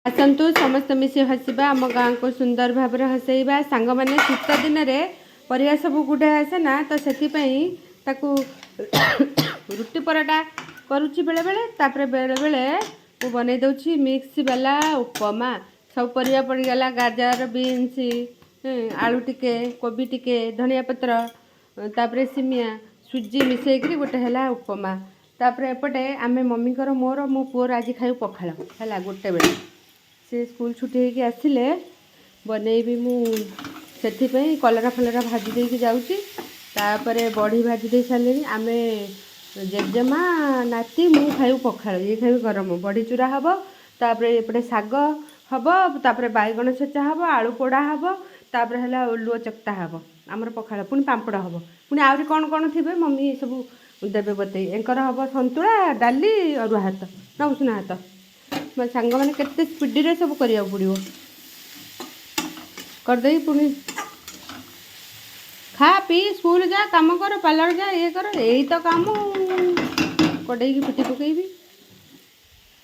आसतु समस्त मिसी हसवा आम गाँ को सुंदर भाव हसैबा सांग मैंने शीत दिन में परिया सब गुड़े आसे ना तो से रुटी पराटा करुच्ची बेले बेले तापर बेले बेले मु बनै दउछि मिक्स वाला उपमा सब परिया पड़गला गाजर बीन्स आलू टिके कोबी टिके धनिया पत्र तापर सिमिया सुजी मिसेकरी गोटे है उपमा तापर एपटे आमे मम्मी मोर मो पुअर आज खाऊ पखाल है गोटे बेले से स्कूल छुट्टी होगी आसिले बनैबी मुझे कलरा फलरा भाजी देकी जाऊँगी तापर बड़ी भाजी दे सारे आम जेजेमा नाती मु खाऊ पखाल ये खाऊ गरम बड़ी चूरा हम तापर एपटे शाग हम तापर बैगण छेचा हम आलू पोड़ा हम तापर है ओलुओ चकटा हम आमर पखाल पुणी पापड़ हम पुणी आहरी कौन कौन थे मम्मी सब देवे बतई एंकर हम सतुला डाली अरुआ हाथ ना उषुना हाथ सांग मैंने केते स्पीड रे सब करिया पड़ो करदे पुणी खा पी स्कूल जा काम कर पार्लर जा ये कर यही तो काम कड़े पिटी पकईबी